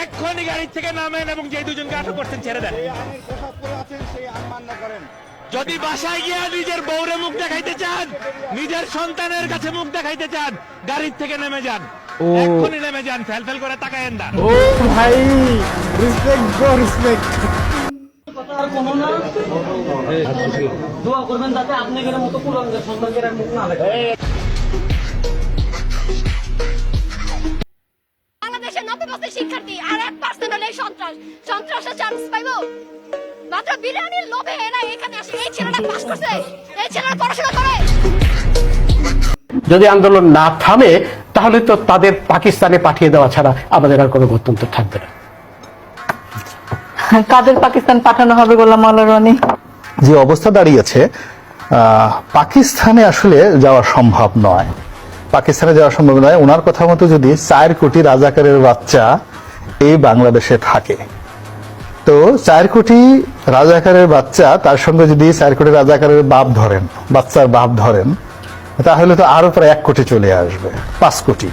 এক্ষুনি গাড়ি থেকে নামেন এবং যে দুজনকে আটক করছেন ছেড়ে দেন। যদি বাসায় গিয়া নিজের বউরে মুখ দেখাইতে চান, নিজের সন্তানের কাছে মুখ দেখাইতে চান, গাড়ির থেকে নেমে যান, এক্ষুনি নেমে যান, ফেল করে তাকায়েন না। ও ভাই, রেসপেক্ট ব্রো, রেসপেক্ট। দোয়া করবেন যাতে আপনাদের মতো কুরআনের সন্তানদের মুখ না লাগে। বাংলাদেশের 90% শিক্ষার্থী আর 1% হলে সন্ত্রাস, সন্ত্রাসের চান্স পাইবো মাত্র বিরিয়ানির লোভে। এরা এখানে আসে, এই ছেলেটা পাস করছে, এই ছেলেটা পড়াশোনা করে। যদি আন্দোলন না থামে তাহলে তো তাদের পাকিস্তানে পাঠিয়ে দেওয়া ছাড়া আমাদের আর কোনো গত্যন্তর থাকবে না। কাদের পাকিস্তান পাঠানো হবে গোলাম মাওলা রনি? যে অবস্থা দাঁড়িয়েছে, পাকিস্তানে আসলে যাওয়া সম্ভব নয়। পাকিস্তানে যাওয়া সম্ভব নয়। ওনার কথা মতো যদি 4 কোটি রাজাকারের বাচ্চা এই বাংলাদেশে থাকে, তো 4 কোটি রাজাকারের বাচ্চা, তার সঙ্গে যদি 4 কোটি রাজাকারের বাপ ধরেন, বাচ্চার বাপ ধরেন, তাহলে তো আরো প্রায় 1 কোটি চলে আসবে, 5 কোটি।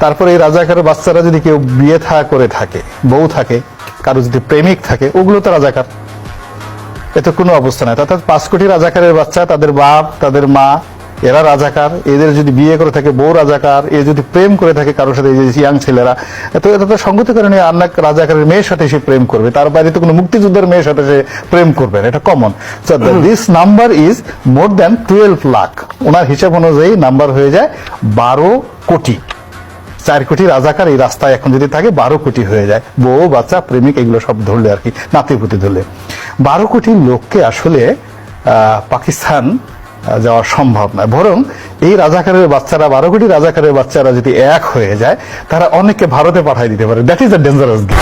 তারপরে এই রাজাকারের বাচ্চারা যদি কেউ বিয়ে করে থাকে, বউ থাকে, কারো যদি প্রেমিক থাকে, ওগুলো তো রাজাকার। এতে কোনো অবস্থা নাই। অর্থাৎ 5 কোটি রাজাকারের বাচ্চা, তাদের বাপ, তাদের মা, এরা রাজাকার। এদের যদি বিয়ে করে থাকে, বউ রাজাকার। এ যদি প্রেম করে থাকে কারোর সাথে, এই যে ইয়াং ছেলেরা, তো এটা তো সঙ্গতি কারণে আর রাজাকারের মেয়ের সাথে সে প্রেম করবে, তার বাইরে তো কোনো মুক্তিযোদ্ধার মেয়ের সাথে সে প্রেম করবে, এটা common. So this number is more than 12 lakh. ওনার হিসাব অনুযায়ী নাম্বার হয়ে যায় 12 কোটি। 4 কোটি রাজাকার এই রাস্তায় এখন যদি থাকে, 12 কোটি হয়ে যায়। বউ, বাচ্চা, প্রেমিক, এগুলো সব ধরলে আর কি, নাতিপুতি ধরলে 12 কোটি লোককে আসলে পাকিস্তান যাওয়া সম্ভব নয়। বরং এই রাজাকারের বাচ্চারা, 12 কোটি রাজাকারের বাচ্চারা যদি এক হয়ে যায়, তারা অনেককে ভারতে পাঠিয়ে দিতে পারে। That is the dangerous game.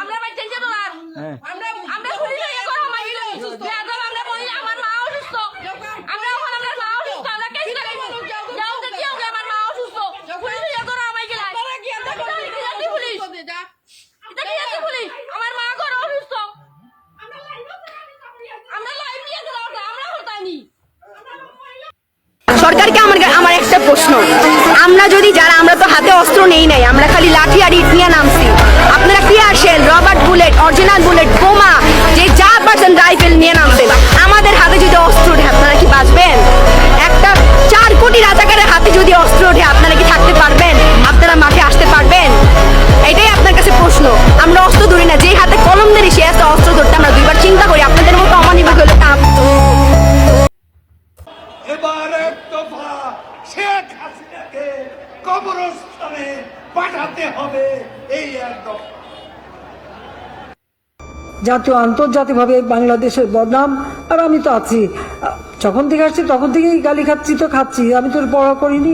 আমরা ভাই টেনশন না, আমরা শুনি না এ করো মাইল আমরা বলি আমার মা অসুস্থ, আমরা ওখানে আমার মা অসুস্থ, আমরা কেস করে যাও তো কি হবে, আমার মা অসুস্থ, পুলিশ এ করো আমায় গেলা তোরা কি এত পুলিশ এটা কি পুলিশ, আমার মা ঘরে অসুস্থ, আমরা লাইভ নিয়ে গেলাম, আমরা হতাইনি। সরকারকে আমার একটা প্রশ্ন, আমরা যদি যারা, আমরা তো হাতে অস্ত্র নেই নাই, আমরা খালি লাঠি আর ইট নিয়ে নামছি, আপনারা কি আসেন রবার্ট বুলেট, অরিজিনাল বুলেট, বোমা, যে যা পারছেন রাইফেল নিয়ে নামছেন, আমাদের হাতে যদি অস্ত্র ওঠে আপনারা কি বাঁচবেন? একটা 4 কোটি রাজাকারের হাতে যদি অস্ত্র ওঠে আপনারা কি থাকতে পারবেন? আপনারা মাঠে আসতে পারবেন? এটাই আপনার কাছে প্রশ্ন। আমরা অস্ত্র ধরি না, যে হাতে কলম ধরি সে হাতে অস্ত্র ধরতে আমরা 2বার চিন্তা করি। আপনাদের মতো অমানিক হলে এবার এক দফা শেখ হাসিনাকে কবরস্থানে পাঠাতে হবে, এই এক দফা। জাতীয় আন্তর্জাতিকভাবে বাংলাদেশের বদনাম, আর আমি তো আছি, যখন থেকে আসছি তখন থেকেই গালি খাচ্ছি, তো খাচ্ছি, আমি তো পড়া করিনি।